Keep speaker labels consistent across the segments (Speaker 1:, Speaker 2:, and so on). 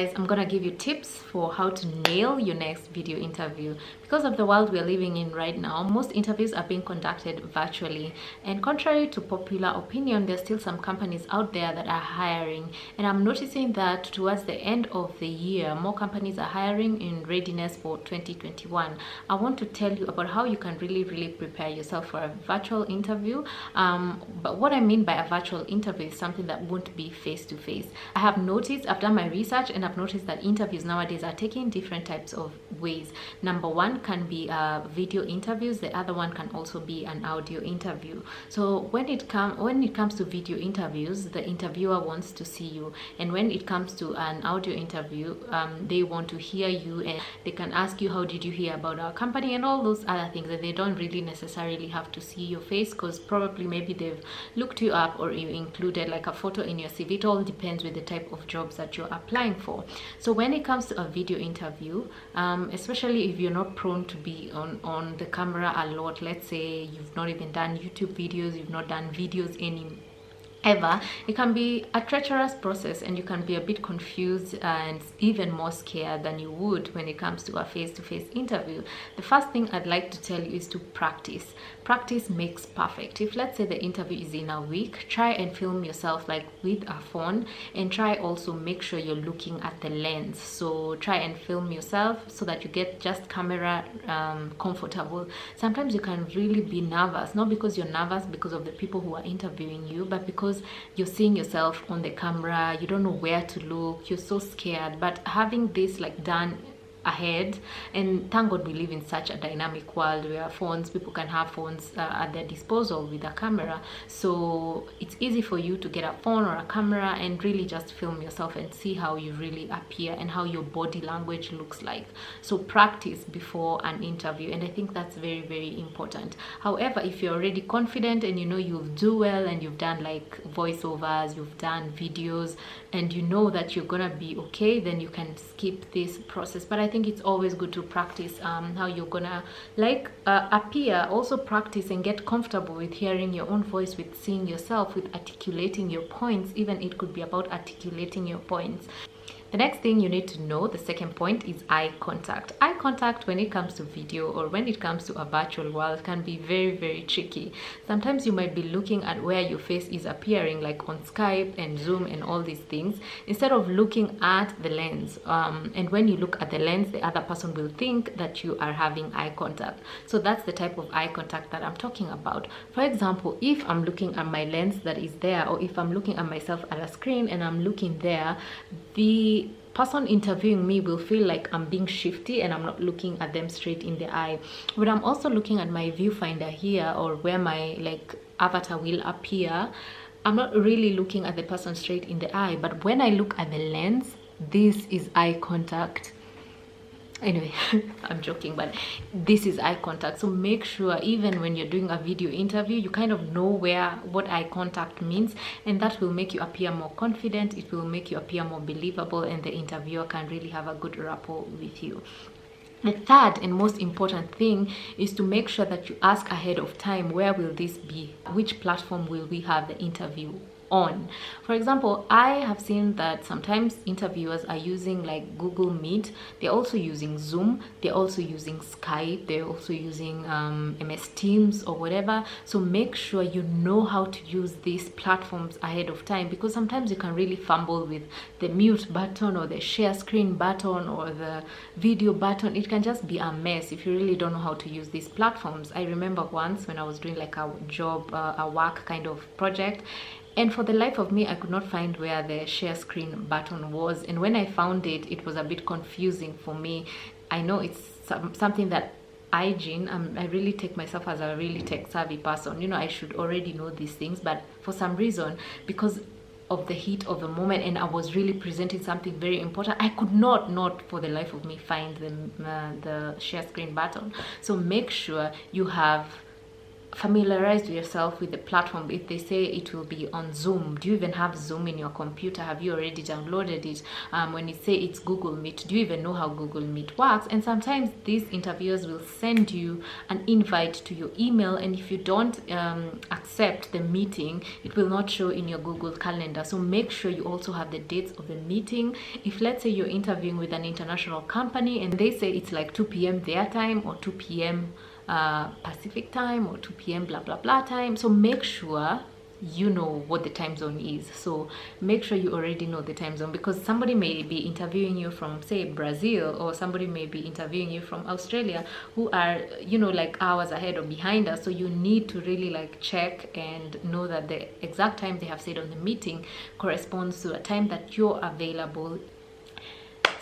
Speaker 1: guys, I'm gonna give you tips for how to nail your next video interview. Because of the world we're living in right now, most interviews are being conducted virtually, and contrary to popular opinion, there's still some companies out there that are hiring, and I'm noticing that towards the end of the year, more companies are hiring in readiness for 2021. I want to tell you about how you can really prepare yourself for a virtual interview. But what I mean by a virtual interview is something that won't be face to face. I have noticed, I've done my research, and I've noticed that interviews nowadays are taking different types of ways. Number one can be video interviews. The other one can also be an audio interview. So when it comes to video interviews, the interviewer wants to see you, and when it comes to an audio interview, they want to hear you, and they can ask you, how did you hear about our company, and all those other things, and they don't really necessarily have to see your face, because probably maybe they've looked you up, or you included like a photo in your CV. It all depends with the type of jobs that you're applying for. So when it comes to a video interview, especially if you're not prone to be on the camera a lot, let's say you've not even done YouTube videos, you've not done videos ever, it can be a treacherous process, and you can be a bit confused and even more scared than you would when it comes to a face-to-face interview. The first thing I'd like to tell you is to practice. Practice makes perfect. If let's say the interview is in a week, try and film yourself like with a phone, and try also make sure you're looking at the lens. So try and film yourself so that you get just camera comfortable. Sometimes you can really be nervous, not because you're nervous because of the people who are interviewing you, but because you're seeing yourself on the camera, you don't know where to look, you're so scared. But having this like done ahead, and thank God we live in such a dynamic world where people can have phones at their disposal with a camera, so it's easy for you to get a phone or a camera and really just film yourself and see how you really appear and how your body language looks like. So practice before an interview, and I think that's very important. However, if you're already confident and you know you'll do well, and you've done like voiceovers, you've done videos, and you know that you're gonna be okay, then you can skip this process. But I think it's always good to practice how you're gonna appear. Also practice and get comfortable with hearing your own voice, with seeing yourself, with articulating your points. Even it could be about articulating your points. The next thing you need to know, the second point, is eye contact. Eye contact when it comes to video or when it comes to a virtual world can be very tricky. Sometimes you might be looking at where your face is appearing, like on Skype and Zoom and all these things, instead of looking at the lens. And when you look at the lens, the other person will think that you are having eye contact. So that's the type of eye contact that I'm talking about. For example, if I'm looking at my lens that is there, or if I'm looking at myself at a screen and I'm looking there, the person interviewing me will feel like I'm being shifty and I'm not looking at them straight in the eye. When I'm also looking at my viewfinder here, or where my avatar will appear, I'm not really looking at the person straight in the eye. But when I look at the lens, this is eye contact. Anyway, I'm joking, but this is eye contact. So make sure even when you're doing a video interview, you kind of know what eye contact means, and that will make you appear more confident. It will make you appear more believable, and the interviewer can really have a good rapport with you. The third and most important thing is to make sure that you ask ahead of time, where will this be? Which platform will we have the interview on? For example, I have seen that sometimes interviewers are using like Google Meet, they're also using Zoom, they're also using Skype, they're also using MS Teams or whatever. So make sure you know how to use these platforms ahead of time, because sometimes you can really fumble with the mute button or the share screen button or the video button. It can just be a mess if you really don't know how to use these platforms. I remember once when I was doing like a job, a work kind of project, and for the life of me I could not find where the share screen button was, and when I found it, it was a bit confusing for me. I know it's something that I really take myself as a really tech savvy person. You know, I should already know these things, but for some reason, because of the heat of the moment and I was really presenting something very important, I could not for the life of me find the share screen button. So make sure you have familiarize yourself with the platform. If they say it will be on Zoom, do you even have Zoom in your computer? Have you already downloaded it? When you say it's Google Meet, do you even know how Google Meet works? And sometimes these interviewers will send you an invite to your email, and if you don't accept the meeting, it will not show in your Google Calendar. So make sure you also have the dates of the meeting. If let's say you're interviewing with an international company and they say it's like 2 p.m. their time or 2 p.m. Pacific time or 2 p.m. blah blah blah time, so make sure you know what the time zone is. So make sure you already know the time zone, because somebody may be interviewing you from, say, Brazil, or somebody may be interviewing you from Australia, who are, you know, like hours ahead or behind us. So you need to really like check and know that the exact time they have said on the meeting corresponds to a time that you're available.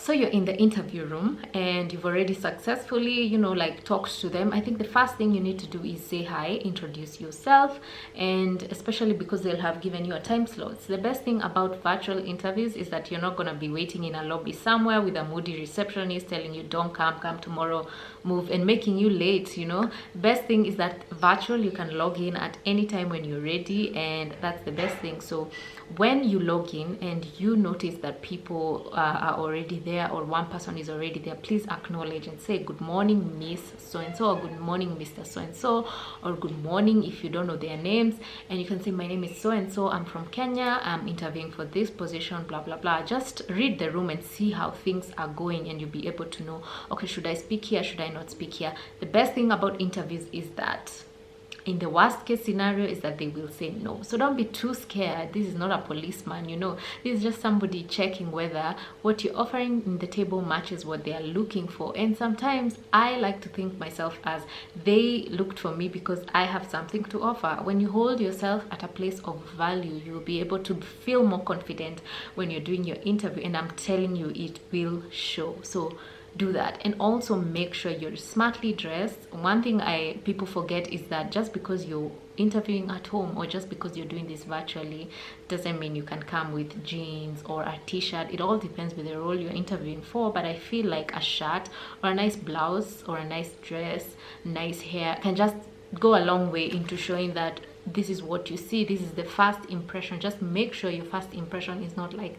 Speaker 1: So you're in the interview room and you've already successfully, you know, like talked to them. I think the first thing you need to do is say hi, introduce yourself, and especially because they'll have given you a time slot. The best thing about virtual interviews is that you're not going to be waiting in a lobby somewhere with a moody receptionist telling you don't come tomorrow, move, and making you late, you know. Best thing is that virtual, you can log in at any time when you're ready, and that's the best thing. So when you log in and you notice that people are already there, or one person is already there, please acknowledge and say good morning Miss so-and-so, or good morning Mr. so-and-so, or good morning if you don't know their names. And you can say, my name is so-and-so, I'm from Kenya, I'm interviewing for this position, blah blah blah. Just read the room and see how things are going, and you'll be able to know, okay, should I speak here, should I not speak here? The best thing about interviews is that in the worst case scenario is that they will say no. So don't be too scared. This is not a policeman, you know. This is just somebody checking whether what you're offering in the table matches what they are looking for. And sometimes I like to think myself as they looked for me because I have something to offer. When you hold yourself at a place of value, you'll be able to feel more confident when you're doing your interview, and I'm telling you, it will show. So do that. And also make sure you're smartly dressed. One thing people forget is that just because you're interviewing at home, or just because you're doing this virtually, doesn't mean you can come with jeans or a t-shirt. It all depends with the role you're interviewing for, but I feel like a shirt or a nice blouse or a nice dress, nice hair can just go a long way into showing that this is what you see, this is the first impression. Just make sure your first impression is not like,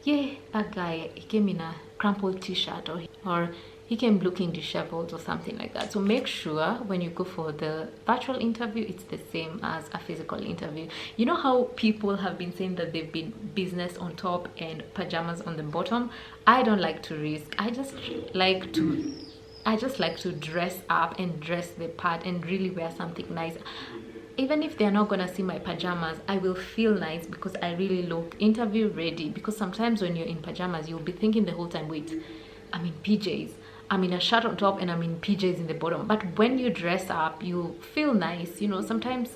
Speaker 1: yeah, that guy, he came in a crumpled t-shirt, or he came looking disheveled or something like that. So make sure when you go for the virtual interview, it's the same as a physical interview. You know how people have been saying that they've been business on top and pajamas on the bottom? I don't like to risk. I just like to dress up and dress the part and really wear something nice. Even if they're not gonna see my pajamas, I will feel nice because I really look interview ready. Because sometimes when you're in pajamas, you'll be thinking the whole time, wait, I'm in PJs, I'm in a shirt on top and I'm in PJs in the bottom. But when you dress up, you feel nice, you know. Sometimes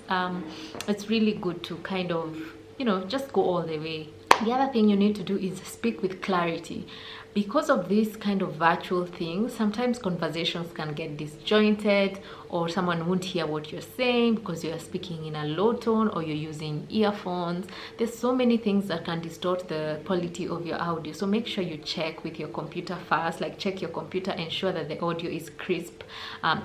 Speaker 1: it's really good to kind of, you know, just go all the way. The other thing you need to do is speak with clarity. Because of this kind of virtual thing, sometimes conversations can get disjointed, or someone won't hear what you're saying because you're speaking in a low tone, or you're using earphones. There's so many things that can distort the quality of your audio. So make sure you check with your computer first, like check your computer, ensure that the audio is crisp.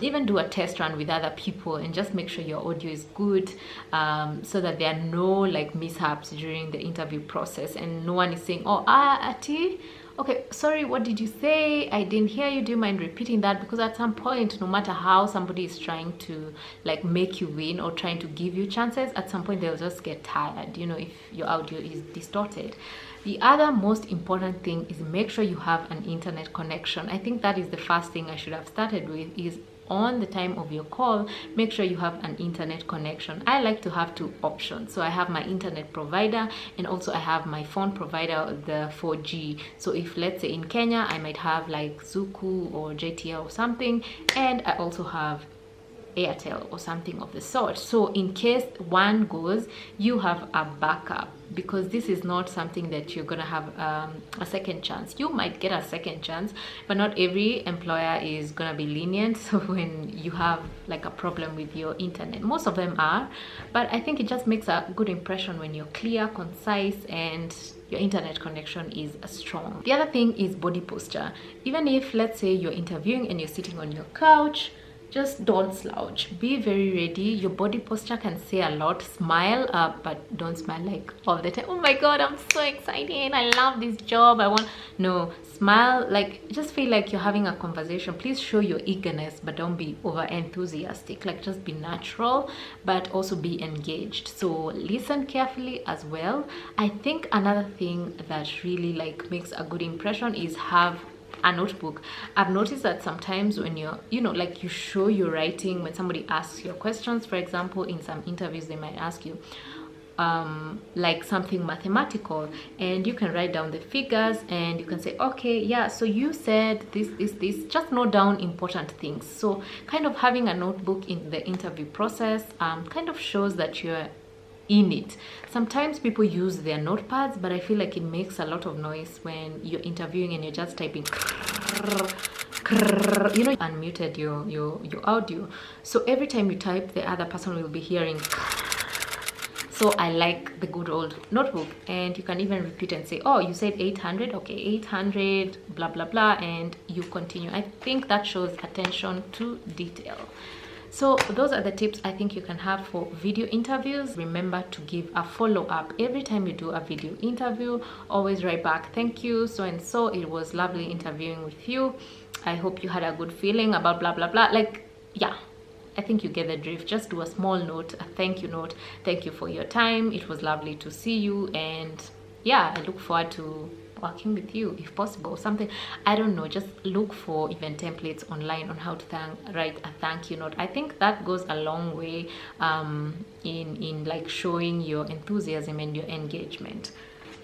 Speaker 1: Even do a test run with other people and just make sure your audio is good, so that there are no like mishaps during the interview process, and no one is saying, oh, Ati, okay, sorry, what did you say? I didn't hear you. Do you mind repeating that? Because at some point, no matter how somebody is trying to like make you win or trying to give you chances, at some point they'll just get tired, you know, if your audio is distorted. The other most important thing is make sure you have an internet connection. I think that is the first thing I should have started with, is on the time of your call, make sure you have an internet connection. I like to have two options. So I have my internet provider, and also I have my phone provider, the 4G. So if let's say in Kenya, I might have like Zuku or JTL or something, and I also have Airtel or something of the sort. So in case one goes, you have a backup, because this is not something that you're gonna have a second chance. You might get a second chance, but not every employer is gonna be lenient. So when you have like a problem with your internet, most of them are, but I think it just makes a good impression when you're clear, concise, and your internet connection is strong. The other thing is body posture. Even if let's say you're interviewing and you're sitting on your couch, just don't slouch. Be very ready. Your body posture can say a lot. Smile, but don't smile like all the time. Oh my god, I'm so excited, I love this job, I want. No, smile like, just feel like you're having a conversation. Please show your eagerness, but don't be over enthusiastic. Like, just be natural, but also be engaged. So listen carefully as well. I think another thing that really like makes a good impression is have a notebook. I've noticed that sometimes when you're, you know, like you show your writing when somebody asks your questions. For example, in some interviews they might ask you like something mathematical, and you can write down the figures and you can say, okay, yeah, so you said this. Just note down important things. So kind of having a notebook in the interview process kind of shows that you're in it. Sometimes people use their notepads, but I feel like it makes a lot of noise when you're interviewing and you're just typing, you know, unmuted your audio, so every time you type the other person will be hearing. So I like the good old notebook, and you can even repeat and say, oh, you said 800, okay, 800 blah blah blah, and you continue. I think that shows attention to detail. So those are the tips I think you can have for video interviews. Remember to give a follow-up every time you do a video interview. Always write back, thank you so and so, it was lovely interviewing with you, I hope you had a good feeling about blah blah blah. Like, yeah, I think you get the drift. Just do a small note, a thank you note. Thank you for your time, it was lovely to see you, and yeah, I look forward to working with you if possible. Something, I don't know, just look for even templates online on how to write a thank you note. I think that goes a long way in like showing your enthusiasm and your engagement.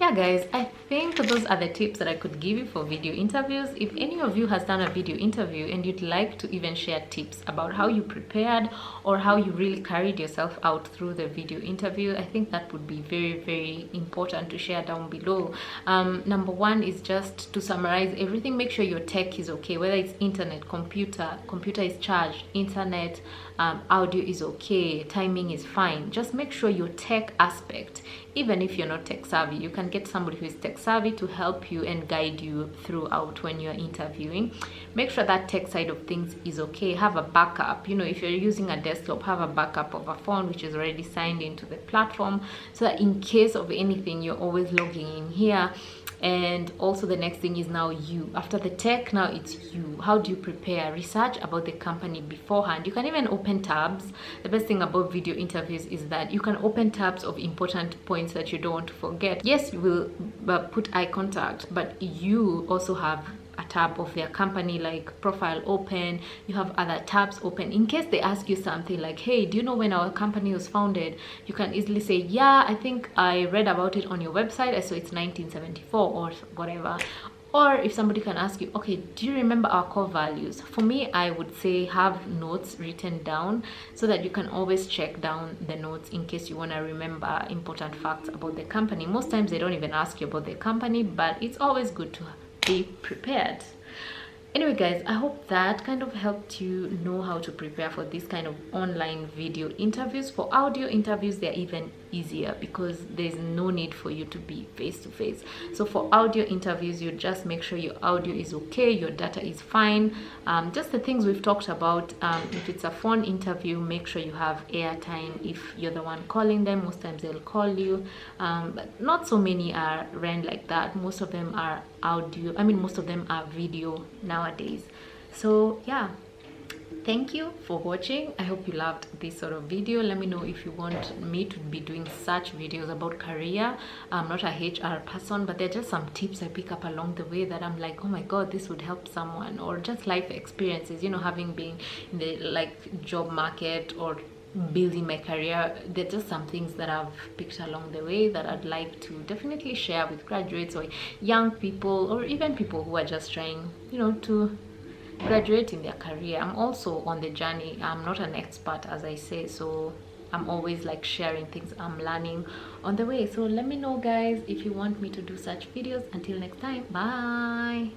Speaker 1: Yeah guys, I think those are the tips that I could give you for video interviews. If any of you has done a video interview and you'd like to even share tips about how you prepared or how you really carried yourself out through the video interview, I think that would be very, very important to share down below. Number one is just to summarize everything. Make sure your tech is okay, whether it's internet, computer is charged, internet, audio is okay, timing is fine. Just make sure your tech aspect, even if you're not tech savvy, you can get somebody who is tech savvy to help you and guide you throughout when you're interviewing. Make sure that tech side of things is okay. Have a backup. You know, if you're using a desktop, have a backup of a phone which is already signed into the platform, so that in case of anything, you're always logging in here. And also the next thing is now you. After the tech, now it's you. How do you prepare? Research about the company beforehand. You can even open tabs. The best thing about video interviews is that you can open tabs of important points that you don't want to forget. Yes, you will put eye contact, but you also have a tab of their company, like profile open. You have other tabs open in case they ask you something like, hey, do you know when our company was founded? You can easily say, yeah, I think I read about it on your website, I saw it's 1974 or whatever. Or if somebody can ask you, okay, do you remember our core values? For me, I would say have notes written down so that you can always check down the notes in case you want to remember important facts about the company. Most times they don't even ask you about the company, but it's always good to be prepared. Anyway guys, I hope that kind of helped you know how to prepare for this kind of online video interviews. For audio interviews, they're even easier because there's no need for you to be face to face. So for audio interviews, you just make sure your audio is okay, your data is fine, just the things we've talked about. If it's a phone interview, make sure you have airtime. If you're the one calling them, most times they'll call you, but not so many are ran like that. Most of them are audio, most of them are video nowadays. So yeah, thank you for watching. I hope you loved this sort of video. Let me know if you want me to be doing such videos about career. I'm not a HR person, but there are just some tips I pick up along the way that I'm like, oh my god, this would help someone. Or just life experiences, you know, having been in the like job market or building my career. There are just some things that I've picked along the way that I'd like to definitely share with graduates or young people, or even people who are just trying, you know, to graduate in their career. I'm also on the journey. I'm not an expert, as I say, so I'm always like sharing things I'm learning on the way. So let me know guys if you want me to do such videos. Until next time, bye.